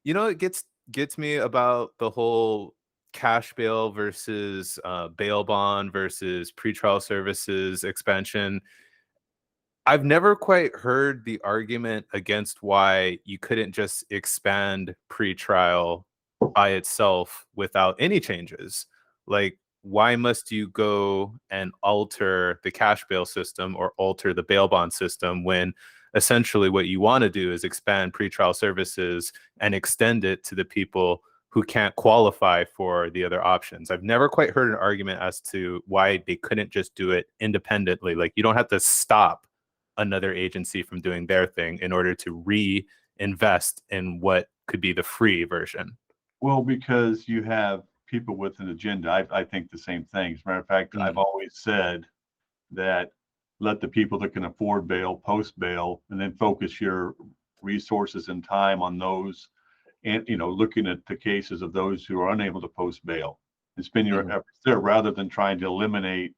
It gets me about the whole cash bail versus bail bond versus pretrial services expansion. I've never quite heard the argument against why you couldn't just expand pretrial by itself without any changes. Like, why must you go and alter the cash bail system or alter the bail bond system when essentially what you want to do is expand pretrial services and extend it to the people who can't qualify for the other options? I've never quite heard an argument as to why they couldn't just do it independently. Like, you don't have to stop another agency from doing their thing in order to reinvest in what could be the free version. Well, because you have people with an agenda. I think the same thing. As a matter of fact, I've always said that let the people that can afford bail post bail, and then focus your resources and time on those, and looking at the cases of those who are unable to post bail, and spend your efforts there rather than trying to eliminate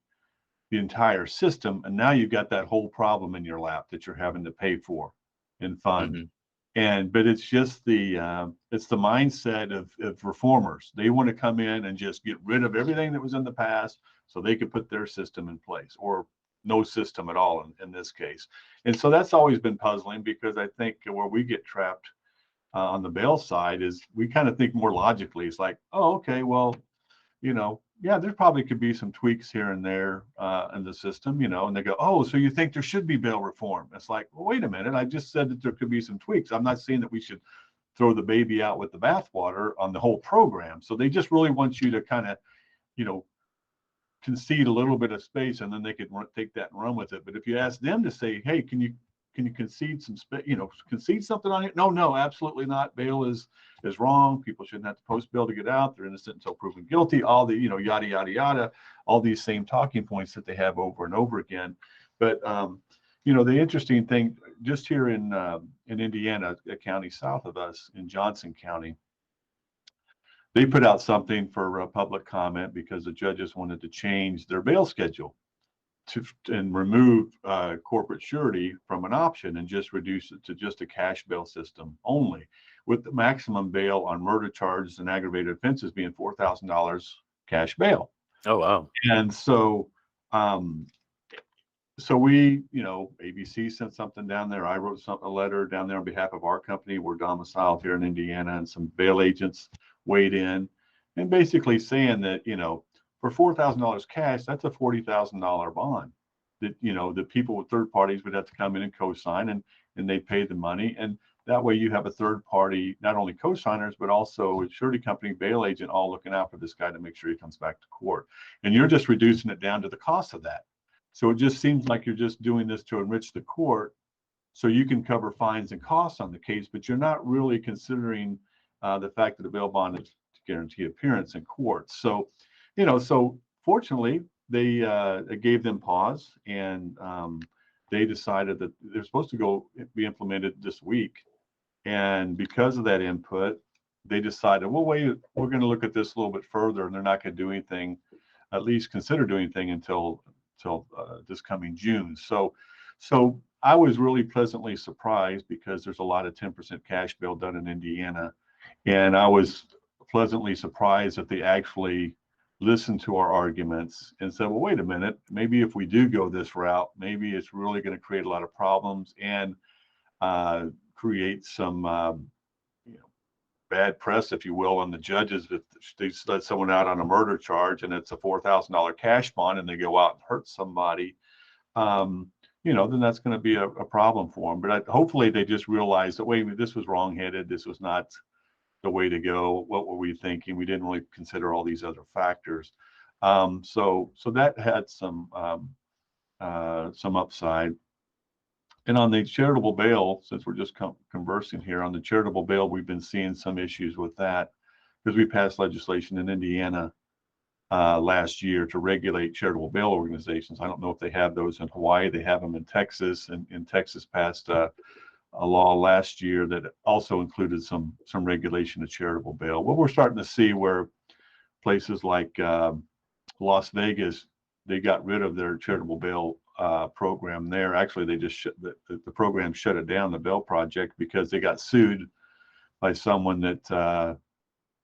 the entire system. And now you've got that whole problem in your lap that you're having to pay for and fund. But it's just it's the mindset of reformers. They want to come in and just get rid of everything that was in the past so they could put their system in place, or no system at all in this case. And so that's always been puzzling, because I think where we get trapped on the bail side is we kind of think more logically. It's like, oh, okay, well, yeah, there probably could be some tweaks here and there in the system, and they go, oh, so you think there should be bail reform? It's like, well, wait a minute. I just said that there could be some tweaks. I'm not saying that we should throw the baby out with the bathwater on the whole program. So they just really want you to kind of, concede a little bit of space, and then they could take that and run with it. But if you ask them to say, hey, can you concede some concede something on it? No, absolutely not. Bail is wrong. People shouldn't have to post bail to get out. They're innocent until proven guilty. All the yada yada yada, all these same talking points that they have over and over again. But the interesting thing, just here in Indiana, a county south of us, in Johnson County, they put out something for public comment because the judges wanted to change their bail schedule and remove corporate surety from an option and just reduce it to just a cash bail system only, with the maximum bail on murder charges and aggravated offenses being $4,000 cash bail. Oh, wow. And so we, ABC sent something down there. I wrote a letter down there on behalf of our company. We're domiciled here in Indiana, and some bail agents weighed in, and basically saying that, for $4,000 cash, that's a $40,000 bond that, the people with third parties would have to come in and co-sign, and they pay the money. And that way you have a third party, not only co-signers, but also a surety company, bail agent, all looking out for this guy to make sure he comes back to court. And you're just reducing it down to the cost of that. So it just seems like you're just doing this to enrich the court so you can cover fines and costs on the case, but you're not really considering the fact that a bail bond is to guarantee appearance in court. So, so fortunately, they gave them pause, and they decided that they're supposed to be implemented this week. And because of that input, they decided, well, wait, we're going to look at this a little bit further, and they're not going to do anything, at least consider doing anything until this coming June. So I was really pleasantly surprised, because there's a lot of 10% cash bail done in Indiana. And I was pleasantly surprised that they actually listened to our arguments and said, well, wait a minute, maybe if we do go this route, maybe it's really going to create a lot of problems and create some bad press, if you will, on the judges. If they let someone out on a murder charge and it's a $4,000 cash bond, and they go out and hurt somebody, then that's going to be a problem for them. But hopefully they just realized that, wait, this was wrongheaded. This was not the way to go. What were we thinking? We didn't really consider all these other factors. So that had some upside. And on the charitable bail, since we're just conversing here on the charitable bail, we've been seeing some issues with that, because we passed legislation in Indiana last year to regulate charitable bail organizations. I don't know if they have those in Hawaii. They have them in Texas, and Texas passed a law last year that also included some regulation of charitable bail. Well, we're starting to see where places like Las Vegas, they got rid of their charitable bail program there. Actually, they just the program shut it down, the bail project, because they got sued by someone that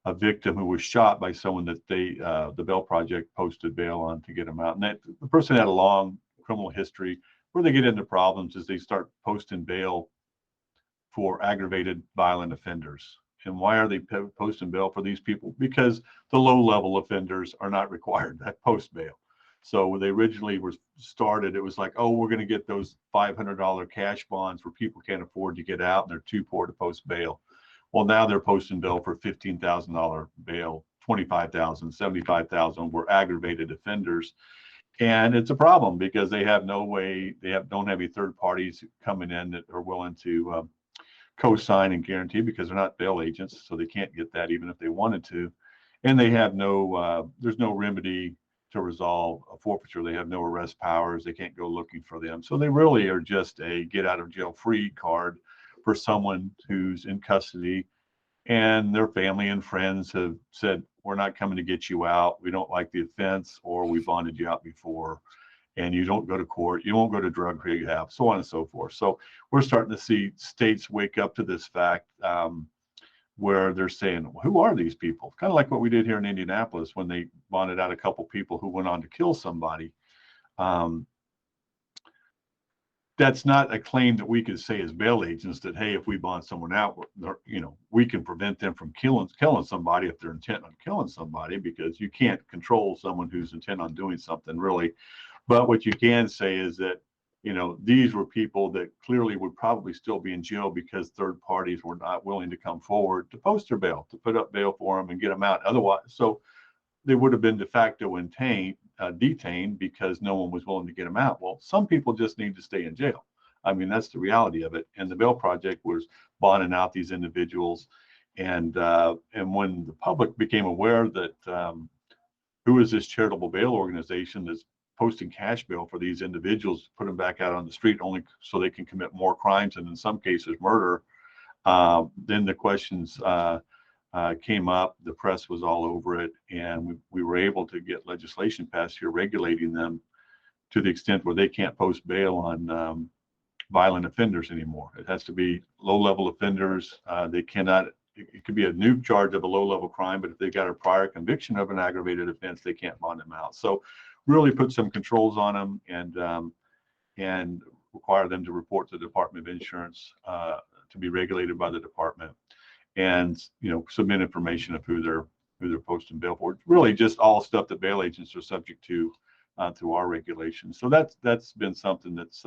a victim who was shot by someone that the Bail Project posted bail on to get him out. And that the person had a long criminal history. Where they get into problems is they start posting bail for aggravated violent offenders. And why are they posting bail for these people? Because the low-level offenders are not required to post bail. So when they originally were started, it was like, oh, we're going to get those $500 cash bonds where people can't afford to get out and they're too poor to post bail. Well, now they're posting bail for $15,000 bail, $25,000, $75,000 were aggravated offenders. And it's a problem because they have no way, don't have any third parties coming in that are willing to co-sign and guarantee, because they're not bail agents, so they can't get that even if they wanted to. And they have there's no remedy to resolve a forfeiture. They have no arrest powers. They can't go looking for them. So they really are just a get out of jail free card for someone who's in custody, and their family and friends have said, we're not coming to get you out. We don't like the offense, or we bonded you out before, and you don't go to court, you won't go to drug rehab, so on and so forth. So we're starting to see states wake up to this fact, where they're saying, who are these people? Kind of like what we did here in Indianapolis when they bonded out a couple people who went on to kill somebody. That's not a claim that we could say as bail agents that, hey, if we bond someone out, we can prevent them from killing somebody if they're intent on killing somebody, because you can't control someone who's intent on doing something, really. But what you can say is that, these were people that clearly would probably still be in jail because third parties were not willing to come forward to post their bail, to put up bail for them and get them out. Otherwise, so they would have been de facto detained because no one was willing to get them out. Well, some people just need to stay in jail. I mean, that's the reality of it. And the Bail Project was bonding out these individuals. And when the public became aware that who is this charitable bail organization that's posting cash bail for these individuals, put them back out on the street only so they can commit more crimes, and in some cases murder, then the questions came up. The press was all over it, and we were able to get legislation passed here regulating them to the extent where they can't post bail on violent offenders anymore. It has to be low-level offenders. They cannot. It could be a new charge of a low-level crime, but if they got a prior conviction of an aggravated offense, they can't bond them out. So, really put some controls on them, and require them to report to the Department of Insurance, to be regulated by the department, and submit information of who they're posting bail for. It's really just all stuff that bail agents are subject to through our regulations. So that's been something that's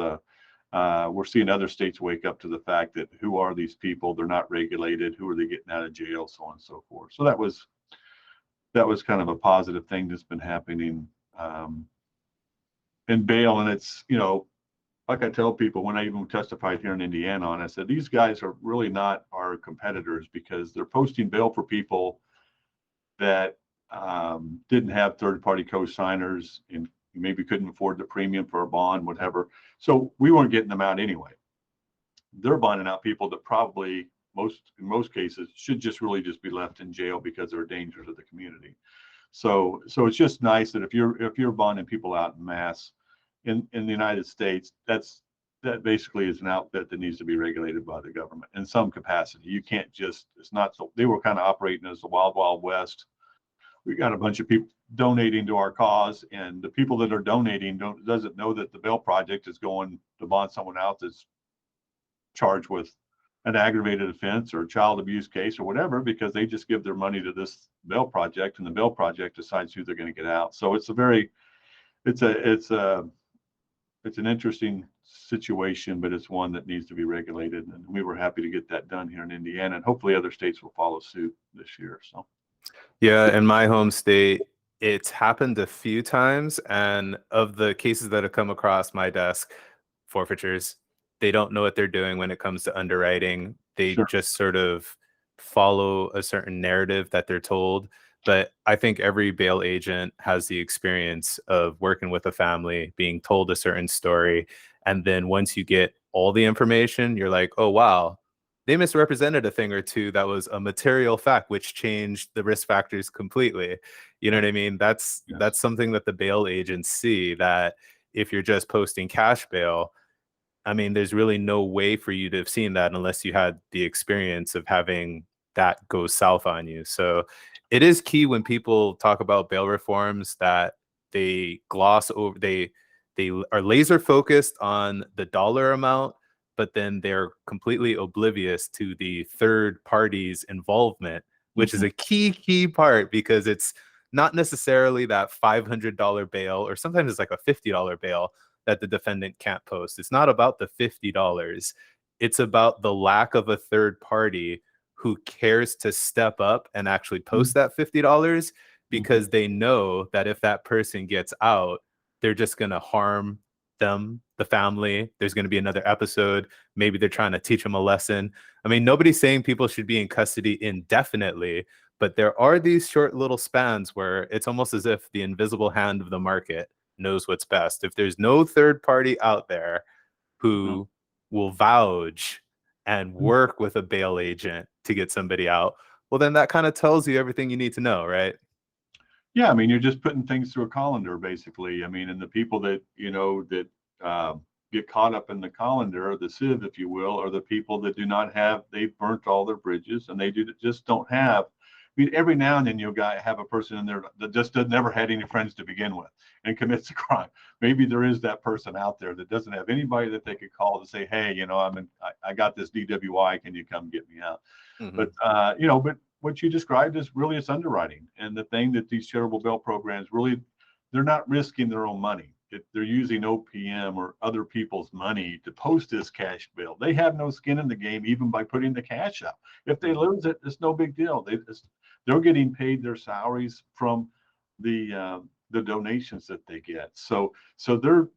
we're seeing other states wake up to the fact that who are these people? They're not regulated. Who are they getting out of jail? So on and so forth. So that was kind of a positive thing that's been happening in bail. And it's, like I tell people when I even testified here in Indiana on, I said, these guys are really not our competitors, because they're posting bail for people that didn't have third-party co-signers and maybe couldn't afford the premium for a bond, whatever. So we weren't getting them out anyway. They're bonding out people that probably in most cases should just be left in jail because they're a danger to the community. So it's just nice that if you're bonding people out in mass in the United States, that basically is an outfit that needs to be regulated by the government in some capacity. You can't just, it's not so, they were kind of operating as the wild, wild west. We got a bunch of people donating to our cause, and the people that are donating doesn't know that the Bail Project is going to bond someone out that's charged with an aggravated offense or a child abuse case or whatever, because they just give their money to this Bail Project, and the Bail Project decides who they're going to get out. So it's an interesting situation, but it's one that needs to be regulated, and we were happy to get that done here in Indiana, and hopefully other states will follow suit this year. So Yeah, in my home state, it's happened a few times, and of the cases that have come across my desk, forfeitures, they don't know what they're doing when it comes to underwriting. They sure. just sort of follow a certain narrative that they're told. But I think every bail agent has the experience of working with a family, being told a certain story, and then once you get all the information, you're like, oh, wow, they misrepresented a thing or two that was a material fact, which changed the risk factors completely. You know what I mean? That's something that the bail agents see, that if you're just posting cash bail, I mean, there's really no way for you to have seen that unless you had the experience of having that goes south on you. So it is key when people talk about bail reforms that they gloss over, they are laser focused on the dollar amount, but then they're completely oblivious to the third party's involvement, which is Mhm. a key part, because it's not necessarily that $500 bail, or sometimes it's like a $50 bail that the defendant can't post. It's not about the $50. It's about the lack of a third party who cares to step up and actually post that $50, Mhm. because they know that if that person gets out, they're just going to harm them, the family. There's going to be another episode. Maybe they're trying to teach them a lesson. I mean, nobody's saying people should be in custody indefinitely, but there are these short little spans where it's almost as if the invisible hand of the market knows what's best. If there's no third party out there Mhm. who will vouch and work with a bail agent to get somebody out, well, then that kind of tells you everything you need to know, right? Yeah, I mean, you're just putting things through a colander, basically. I mean, and the people that, that uh, get caught up in the colander, the sieve, if you will, are the people that do not have, they've burnt all their bridges, and they just don't have. I mean, every now and then you'll have a person in there that just never had any friends to begin with and commits a crime. Maybe there is that person out there that doesn't have anybody that they could call to say, hey, I got this DWI, can you come get me out? Mm-hmm. But what you described is really it's underwriting, and the thing that these charitable bail programs really, they're not risking their own money. They're using OPM or other people's money to post this cash bail. They have no skin in the game, even by putting the cash up. If they lose it, it's no big deal. They're getting paid their salaries from the donations that they get. So they're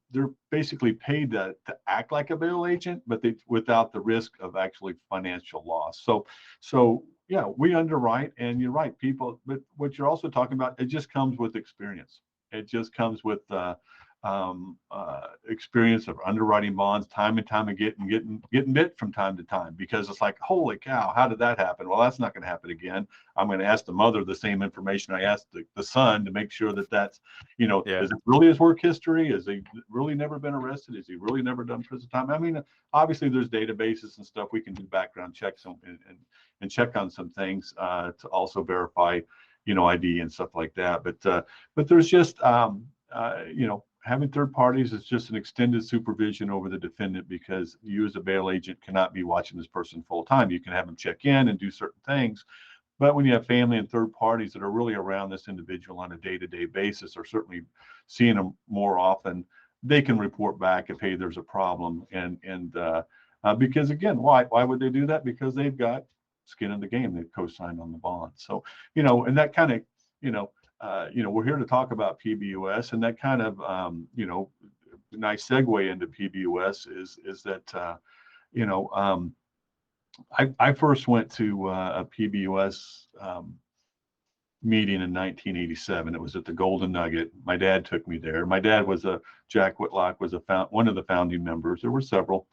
basically paid to act like a bail agent, but without the risk of actually financial loss. So yeah, we underwrite, and you're right, people. But what you're also talking about, it just comes with experience. It just comes with experience of underwriting bonds time and time again, and getting bit from time to time, because it's like, holy cow, how did that happen? Well, that's not going to happen again. I'm going to ask the mother the same information I asked the son, to make sure that that's, Yeah. is it really his work history? Has he really never been arrested? Has he really never done prison time? I mean, obviously there's databases and stuff we can do background checks and check on some things to also verify, ID and stuff like that. But there's just having third parties is just an extended supervision over the defendant, because you as a bail agent cannot be watching this person full time. You can have them check in and do certain things, but when you have family and third parties that are really around this individual on a day-to-day basis, or certainly seeing them more often, they can report back if, hey, there's a problem. And because again, why would they do that? Because they've got skin in the game. They've co-signed on the bond. So, and that kind of, we're here to talk about PBUS, and that kind of, nice segue into PBUS is that, you know, um, I first went to a PBUS meeting in 1987. It was at the Golden Nugget. My dad took me there. My dad was Jack Whitlock was one of the founding members. There were several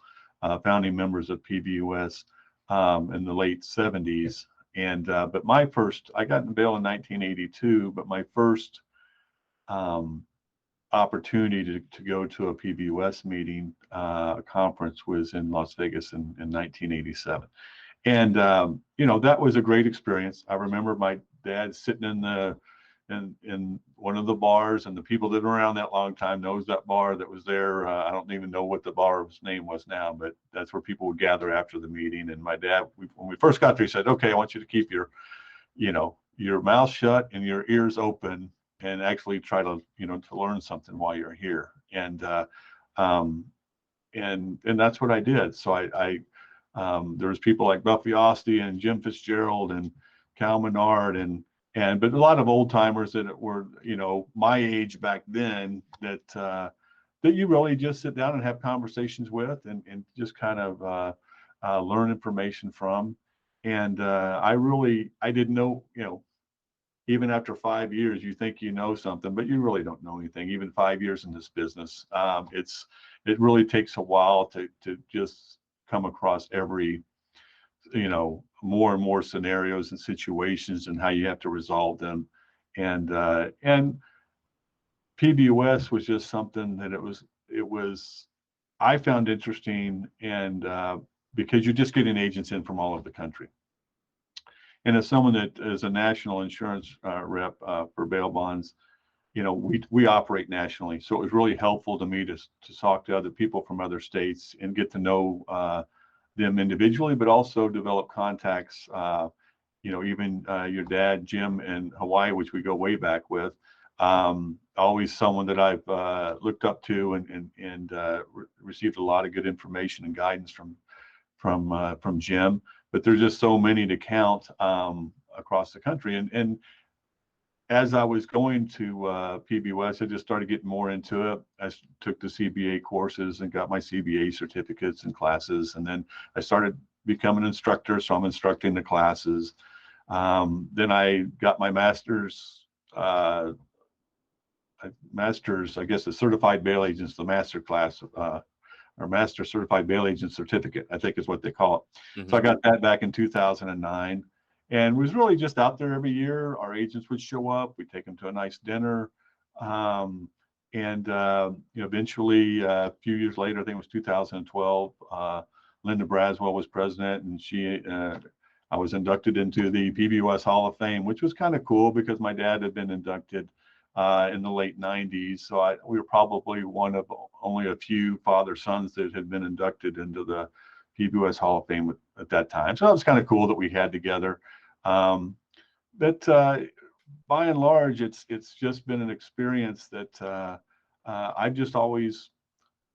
founding members of PBUS in the late 70s. And but I got in bail in 1982, but my first um, opportunity to go to a PBUS meeting, conference, was in Las Vegas in 1987. And that was a great experience. I remember my dad sitting in one of the bars, and the people that were around that long time knows that bar that was there. I don't even know what the bar's name was now, but that's where people would gather after the meeting. And my dad, when we first got there, he said, "Okay, I want you to keep your mouth shut and your ears open, and actually try to learn something while you're here." Um, and that's what I did. So there was people like Buffy Osty and Jim Fitzgerald and Cal Menard, but a lot of old timers that were my age back then, that you really just sit down and have conversations with, and just kind of learn information from. And I didn't know, even after 5 years, you think you know something, but you really don't know anything. Even 5 years in this business, it really takes a while to just come across every, more and more scenarios and situations, and how you have to resolve them. And PBUS was just something that it was I found interesting, and because you're just getting agents in from all over the country. And as someone that is a national insurance rep for bail bonds, we operate nationally. So it was really helpful to me to talk to other people from other states and get to know them individually, but also develop contacts. Even your dad, Jim, in Hawaii, which we go way back with, always someone that I've looked up to and received a lot of good information and guidance from Jim. But there's just so many to count across the country. And as I was going to PBUS, I just started getting more into it. I took the CBA courses and got my CBA certificates and classes. And then I started becoming an instructor. So I'm instructing the classes. Then I got my master's, I guess, the certified bail agents, the master class, or master certified bail agent certificate, I think is what they call it. Mm-hmm. So I got that back in 2009. And was really just out there every year. Our agents would show up. We'd take them to a nice dinner. Eventually, a few years later, I think it was 2012, Linda Braswell was president, and I was inducted into the PBUS Hall of Fame, which was kind of cool because my dad had been inducted in the late 90s. So we were probably one of only a few father-sons that had been inducted into the PBUS Hall of Fame at that time. So that was kind of cool that we had together. But by and large, it's just been an experience that I've just always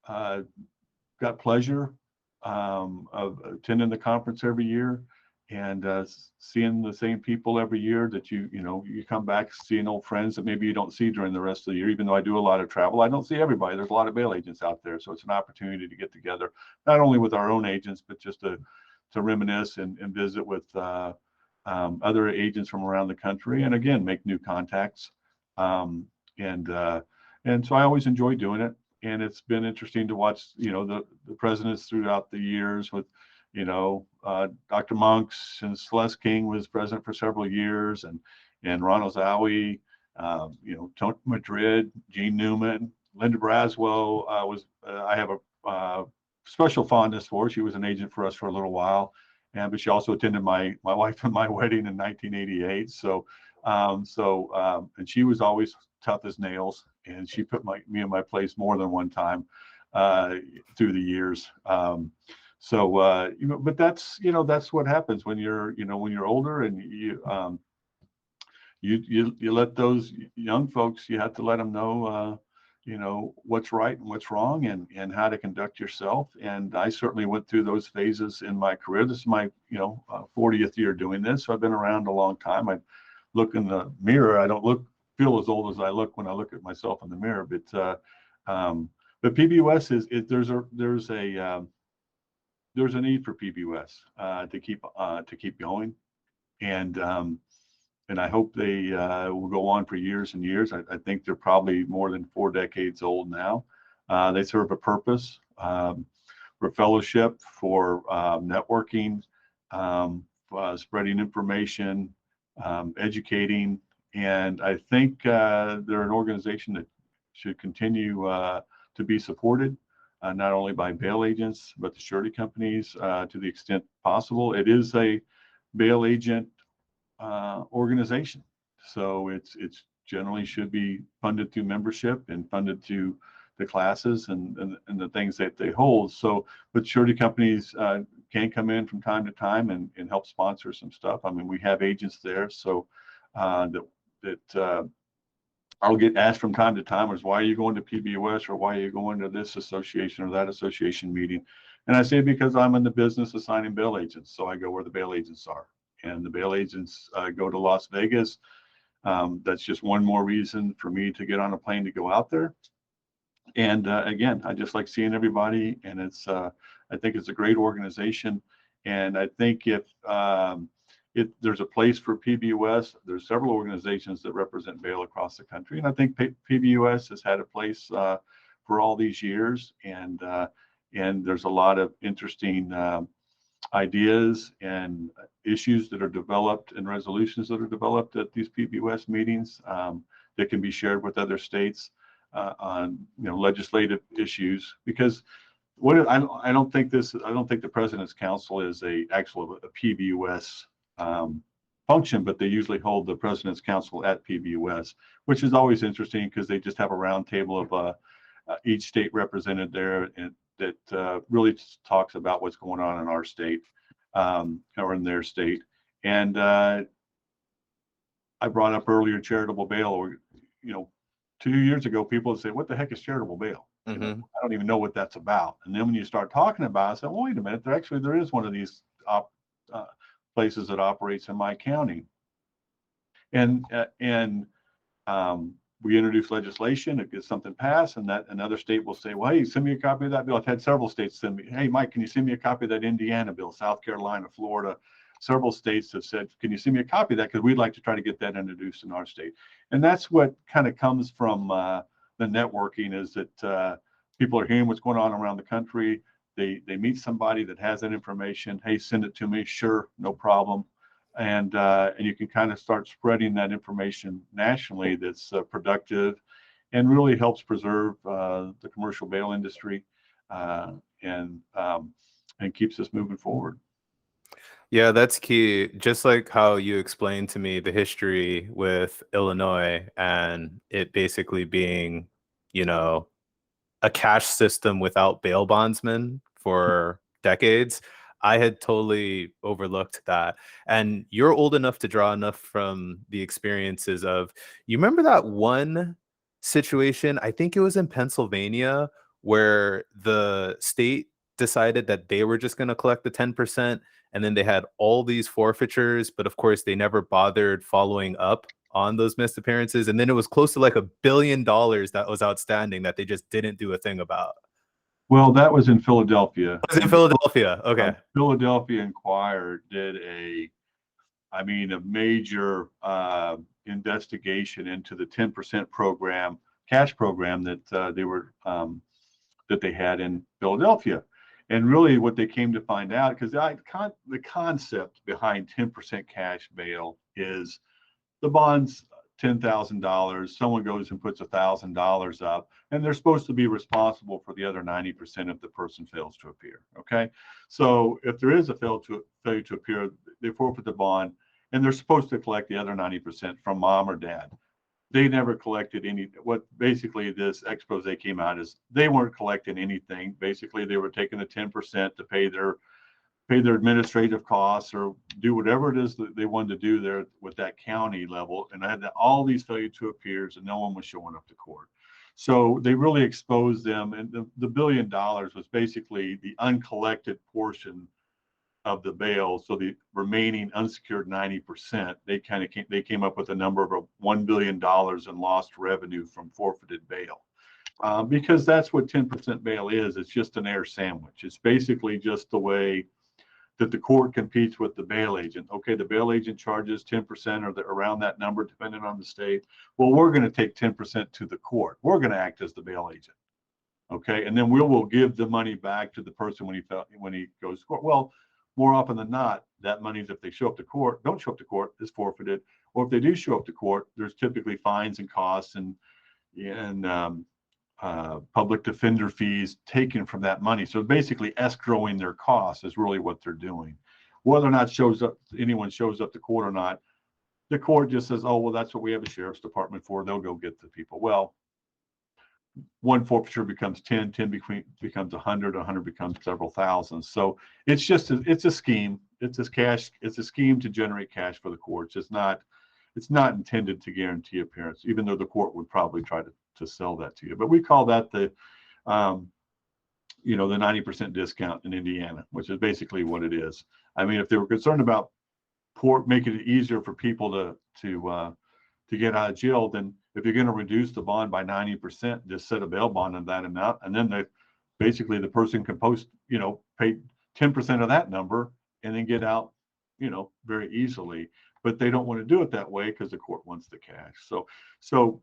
got pleasure of attending the conference every year and seeing the same people every year that you come back seeing old friends that maybe you don't see during the rest of the year. Even though I do a lot of travel, I don't see everybody. There's a lot of bail agents out there, so it's an opportunity to get together, not only with our own agents, but just to reminisce and visit with other agents from around the country, and again, make new contacts. And so I always enjoy doing it. And it's been interesting to watch, the presidents throughout the years with, Dr. Monks and Celeste King was president for several years, and Ron Ozawi, Tony Madrid, Gene Newman, Linda Braswell I have a special fondness for. She was an agent for us for a little while. But she also attended my wife and my wedding in 1988. And she was always tough as nails, and she put me in my place more than one time through the years. But that's what happens when you're older, and you let those young folks, you have to let them know what's right and what's wrong, and how to conduct yourself. And I certainly went through those phases in my career. This is my 40th year doing this, so I've been around a long time. I look in the mirror, I don't feel as old as I look when I look at myself in the mirror. But PBUS there's a need for PBUS to keep going, and I hope they will go on for years and years. I think they're probably more than 4 decades old now. They serve a purpose for fellowship, for networking, spreading information, educating. And I think they're an organization that should continue to be supported, not only by bail agents, but the surety companies to the extent possible. It is a bail agent organization, so it's generally should be funded through membership and funded through the classes and the things that they hold. So, but surety companies can come in from time to time and help sponsor some stuff. I mean, we have agents there, so that I'll get asked from time to time is, why are you going to PBUS, or why are you going to this association or that association meeting? And I say, because I'm in the business of signing bail agents, so I go where the bail agents are. And the bail agents go to Las Vegas. That's just one more reason for me to get on a plane to go out there. And again, I just like seeing everybody, and I think it's a great organization. And I think if there's a place for PBUS, there's several organizations that represent bail across the country, and I think PBUS has had a place for all these years. And there's a lot of interesting ideas and issues that are developed and resolutions that are developed at these PBUS meetings that can be shared with other states on legislative issues. Because I don't think the President's Council is a PBUS function, but they usually hold the President's Council at PBUS, which is always interesting because they just have a round table of each state represented there, and that really talks about what's going on in our state or in their state. And I brought up earlier charitable bail, or 2 years ago, people would say, "What the heck is charitable bail?" I don't even know what that's about. And then when you start talking about it, I said, well, wait a minute, there is one of these places that operates in my county. And we introduce legislation, it gets something passed, and that another state will say, well, hey, send me a copy of that bill. I've had several states send me, hey, Mike, can you send me a copy of that Indiana bill? South Carolina, Florida, several states have said, can you send me a copy of that? Because we'd like to try to get that introduced in our state. And that's what kind of comes from the networking, is that people are hearing what's going on around the country. They meet somebody that has that information. Hey, send it to me. Sure, no problem. And you can kind of start spreading that information nationally that's productive and really helps preserve the commercial bail industry and keeps us moving forward. Yeah, that's key. Just like how you explained to me the history with Illinois and it basically being, a cash system without bail bondsmen for decades. I had totally overlooked that. And you're old enough to draw enough from the experiences of, you remember that one situation, I think it was in Pennsylvania, where the state decided that they were just going to collect the 10%, and then they had all these forfeitures, but of course they never bothered following up on those missed appearances, and then it was close to like $1 billion that was outstanding that they just didn't do a thing about. Well, that was in Philadelphia. Was it in Philadelphia? Okay. Philadelphia Inquirer did a major investigation into the 10% program, cash program that they had in Philadelphia. And really what they came to find out, because the concept behind 10% cash bail is the bond's $10,000. Someone goes and puts $1,000 up, and they're supposed to be responsible for the other 90% if the person fails to appear. Okay, so if there is a failure to appear, they forfeit the bond, and they're supposed to collect the other 90% from mom or dad. They never collected any. What basically this expose came out is they weren't collecting anything. Basically, they were taking the 10% to pay their administrative costs or do whatever it is that they wanted to do there with that county level. And I had all these failure to appears, and no one was showing up to court. So they really exposed them. And the $1 billion was basically the uncollected portion of the bail. So the remaining unsecured 90%, they came up with a number of $1 billion in lost revenue from forfeited bail. Because that's what 10% bail is. It's just an air sandwich. It's basically just the way that the court competes with the bail agent. Okay, the bail agent charges 10% or around that number, depending on the state. Well, we're going to take 10% to the court. We're going to act as the bail agent. Okay, and then we will give the money back to the person when he goes to court. Well, more often than not, that money, if they don't show up to court, is forfeited. Or if they do show up to court, there's typically fines and costs and public defender fees taken from that money. So basically escrowing their costs is really what they're doing. Whether or not anyone shows up to court or not, the court just says, oh, well, that's what we have a sheriff's department for. They'll go get the people. Well, one forfeiture becomes 10 becomes 100, 100 becomes several thousand. So it's a scheme. It's a scheme to generate cash for the courts. It's not intended to guarantee appearance, even though the court would probably try to sell that to you. But we call that the 90% discount in Indiana, which is basically what it is. I mean, if they were concerned about making it easier for people to get out of jail, then if you're going to reduce the bond by 90%, just set a bail bond on that amount, and then basically the person can pay 10% of that number and then get out, very easily. But they don't want to do it that way because the court wants the cash. So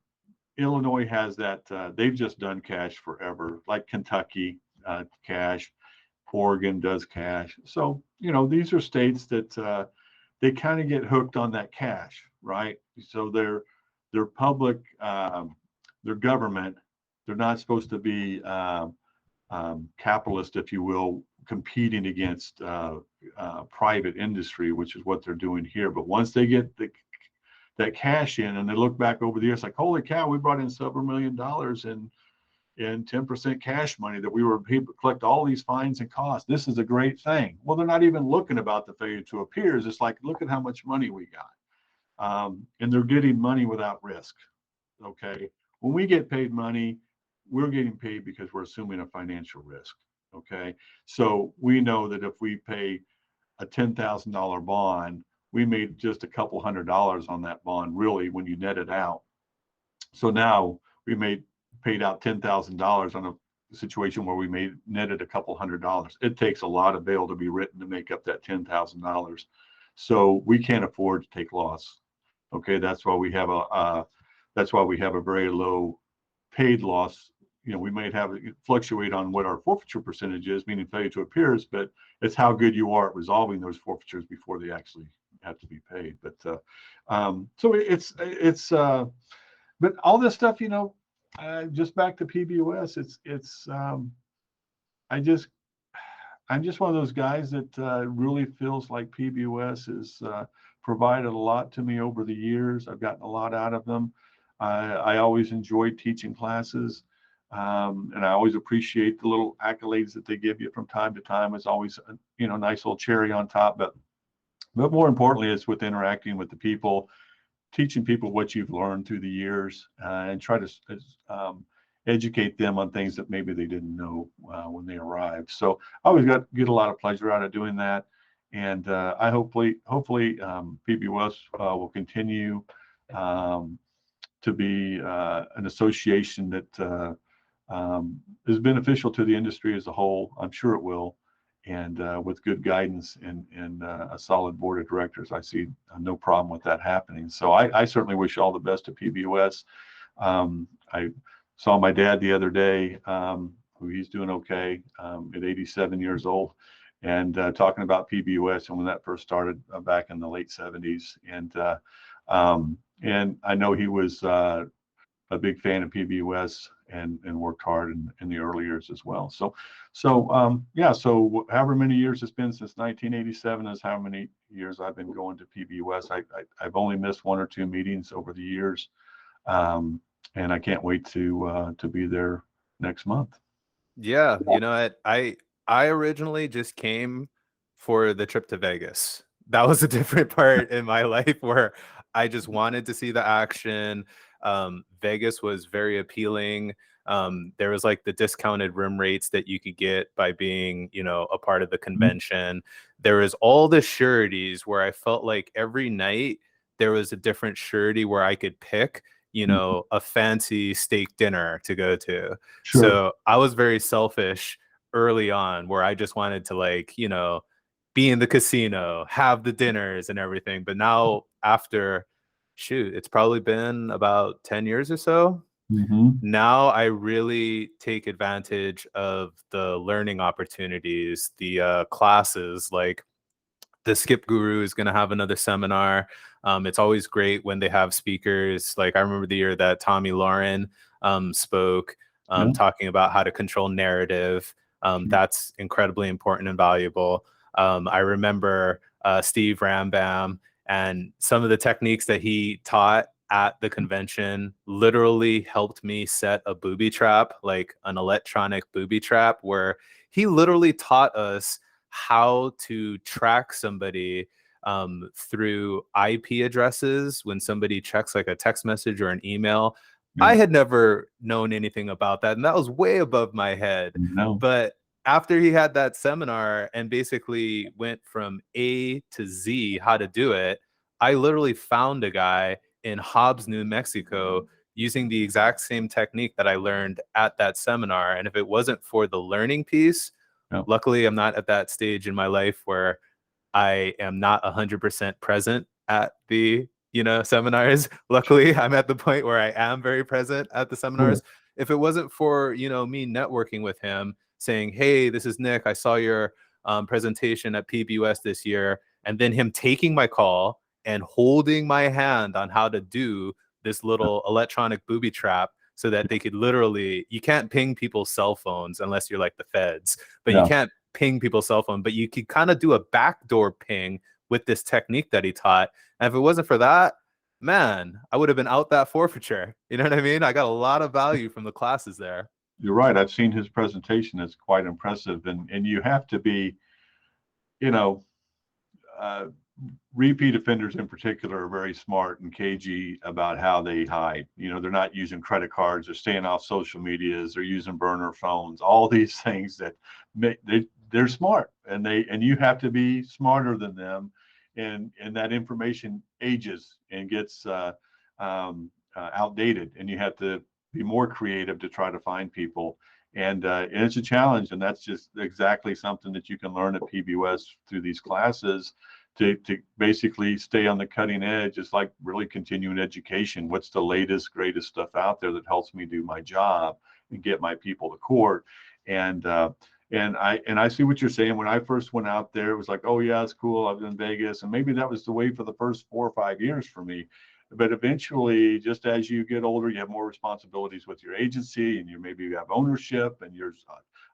Illinois has that. They've just done cash forever, like Kentucky, cash. Oregon does cash. So these are states that they kind of get hooked on that cash, right? So they're public, their government. They're not supposed to be capitalist, if you will, competing against private industry, which is what they're doing here. But once they get that cash in and they look back over the years, like, holy cow, we brought in several $1 million in 10% cash money that we were able to collect all these fines and costs. This is a great thing. Well, they're not even looking about the failure to appears. It's like, look at how much money we got. And they're getting money without risk. Okay. When we get paid money, we're getting paid because we're assuming a financial risk. Okay. So we know that if we pay a $10,000 bond, we made just a couple $100 on that bond, really, when you net it out. So now we paid out $10,000 on a situation where we netted a couple $100. It takes a lot of bail to be written to make up that $10,000. So we can't afford to take loss. Okay, that's why we have a very low paid loss. You know, we might have it fluctuate on what our forfeiture percentage is, meaning failure to appears, but it's how good you are at resolving those forfeitures before they actually have to be paid. But so it's but all this stuff, you know, just back to PBUS, I'm just one of those guys that really feels like PBUS has provided a lot to me over the years. I've gotten a lot out of them. I always enjoyed teaching classes, and I always appreciate the little accolades that they give you from time to time. It's always, you know, nice little cherry on top. But more importantly, it's with interacting with the people, teaching people what you've learned through the years, and try to educate them on things that maybe they didn't know when they arrived. So I always get a lot of pleasure out of doing that, and I hopefully PBUS will continue to be an association that is beneficial to the industry as a whole. I'm sure it will. And with good guidance and a solid board of directors, I see no problem with that happening. So I certainly wish all the best to PBUS. I saw my dad the other day, who he's doing okay at 87 years old, and talking about PBUS and when that first started back in the late 70s. And I know he was a big fan of PBUS and worked hard in the early years as well. So however many years it's been since 1987 is how many years I've been going to PBUS. I've only missed 1 or 2 meetings over the years, and I can't wait to be there next month. Yeah, you know what? I originally just came for the trip to Vegas. That was a different part in my life where I just wanted to see the action. Vegas was very appealing. There was like the discounted room rates that you could get by being, you know, a part of the convention. There was all the sureties where I felt like every night there was a different surety where I could pick, you know, a fancy steak dinner to go to. Sure. So I was very selfish early on where I just wanted to, like, you know, be in the casino, have the dinners and everything. But now after, shoot, it's probably been about 10 years or so. Now I really take advantage of the learning opportunities, the classes. Like the Skip Guru is going to have another seminar. It's always great when they have speakers. Like I remember the year that Tommy Lauren spoke, talking about how to control narrative. That's incredibly important and valuable. I remember Steve Rambam, and some of the techniques that he taught at the convention literally helped me set a booby trap, like an electronic booby trap, where he literally taught us how to track somebody through IP addresses when somebody checks like a text message or an email. I had never known anything about that, and that was way above my head. But after he had that seminar and basically went from A to Z how to do it, I literally found a guy in Hobbs, New Mexico, using the exact same technique that I learned at that seminar. And if it wasn't for the learning piece, luckily I'm not at that stage in my life where I am not 100% present at the, you know, seminars. Luckily, I'm at the point where I am very present at the seminars. If it wasn't for, you know, me networking with him, saying, hey, this is Nick, I saw your presentation at PBUS this year, and then him taking my call and holding my hand on how to do this little electronic booby trap so that they could literally, you can't ping people's cell phones unless you're like the feds, but you can't ping people's cell phone, but you could kind of do a backdoor ping with this technique that he taught. And if it wasn't for that, man, I would have been out that forfeiture. You know what I mean? I got a lot of value from the classes there. You're right. I've seen his presentation. It's quite impressive. And you have to be, you know, uh, repeat offenders in particular are very smart and cagey about how they hide. You know, they're not using credit cards, they're staying off social medias, they're using burner phones, all these things that they're smart, and you have to be smarter than them. And that information ages and gets outdated, and you have to be more creative to try to find people. And it's a challenge, and that's just exactly something that you can learn at PBUS through these classes to basically stay on the cutting edge. It's like really continuing education. What's the latest, greatest stuff out there that helps me do my job and get my people to court? And I see what you're saying. When I first went out there, it was like, oh yeah, it's cool. I've been in Vegas, and maybe that was the way for the first 4 or 5 years for me. But eventually, just as you get older, you have more responsibilities with your agency, and you have ownership, and you're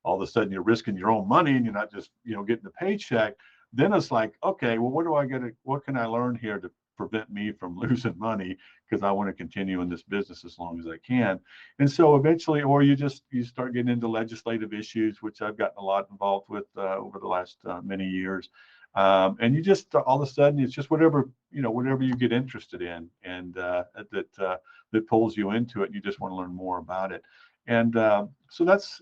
all of a sudden you're risking your own money, and you're not just getting a paycheck. Then it's like, okay, well, what can I learn here to prevent me from losing money, because I want to continue in this business as long as I can. And so eventually, or you start getting into legislative issues, which I've gotten a lot involved with over the last many years. And you just all of a sudden, it's just whatever you get interested in, and that pulls you into it. And you just want to learn more about it. And so that's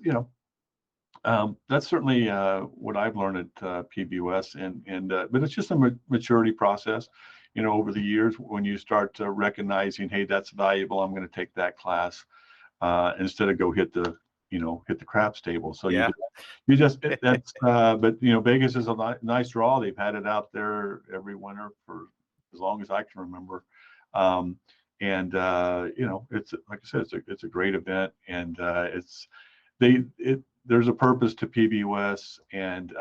certainly what I've learned at PBUS, but it's just a maturity process. Over the years, when you start recognizing, hey, that's valuable, I'm going to take that class instead of go hit the craps table. So Yeah. but Vegas is a nice draw. They've had it out there every winter for as long as I can remember. It's like I said, it's a great event, and there's a purpose to PBUS, and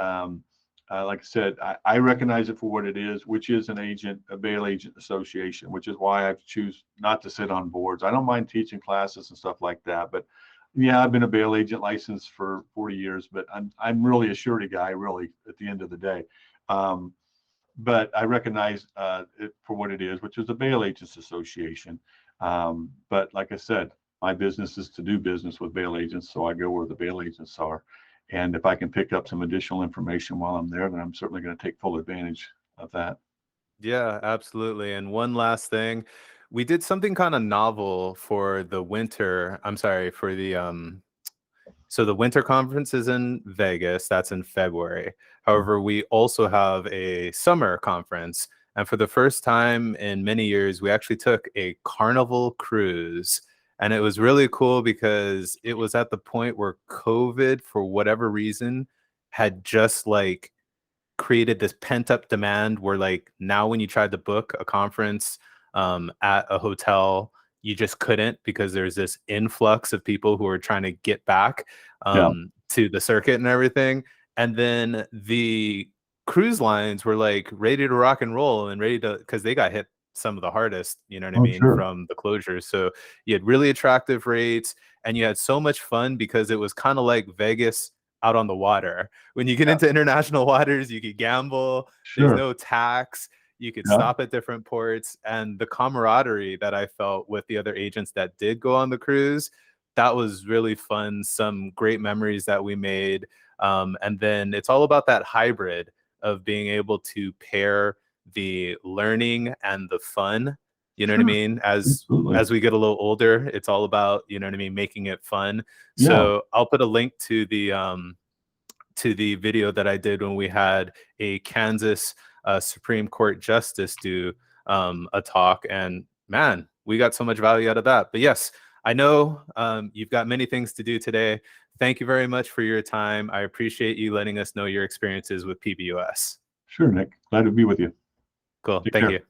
like I said, I recognize it for what it is, which is a bail agent association, which is why I choose not to sit on boards. I don't mind teaching classes and stuff like that, but yeah, I've been a bail agent licensed for 40 years, but I'm really a surety guy, really, at the end of the day. But I recognize it for what it is, which is a bail agents association. But like I said, my business is to do business with bail agents, so I go where the bail agents are. And if I can pick up some additional information while I'm there, then I'm certainly going to take full advantage of that. Yeah, absolutely. And one last thing, we did something kind of novel for the winter. I'm sorry, for the so the winter conference is in Vegas. That's in February. However, we also have a summer conference. And for the first time in many years, we actually took a carnival cruise. And it was really cool because it was at the point where COVID, for whatever reason, had just like created this pent up demand where like now when you tried to book a conference at a hotel, you just couldn't, because there's this influx of people who are trying to get back to the circuit and everything. And then the cruise lines were like ready to rock and roll and ready to, because they got hit some of the hardest, you know what I mean, Sure. from the closures. So you had really attractive rates, and you had so much fun because it was kind of like Vegas out on the water. When you get into international waters, you could gamble. There's Sure. no tax. You could Yeah. stop at different ports. And the camaraderie that I felt with the other agents that did go on the cruise, that was really fun. Some great memories that we made. And then it's all about that hybrid of being able to pair the learning and the fun. You know what I mean? Absolutely. As we get a little older, it's all about, you know what I mean, making it fun. Yeah. So I'll put a link to the video that I did when we had a Kansas Supreme Court justice do a talk, and man, we got so much value out of that. But yes, I know you've got many things to do today. Thank you very much for your time. I appreciate you letting us know your experiences with PBUS. Sure, Nick. Glad to be with you. Cool. Take Thank care. you.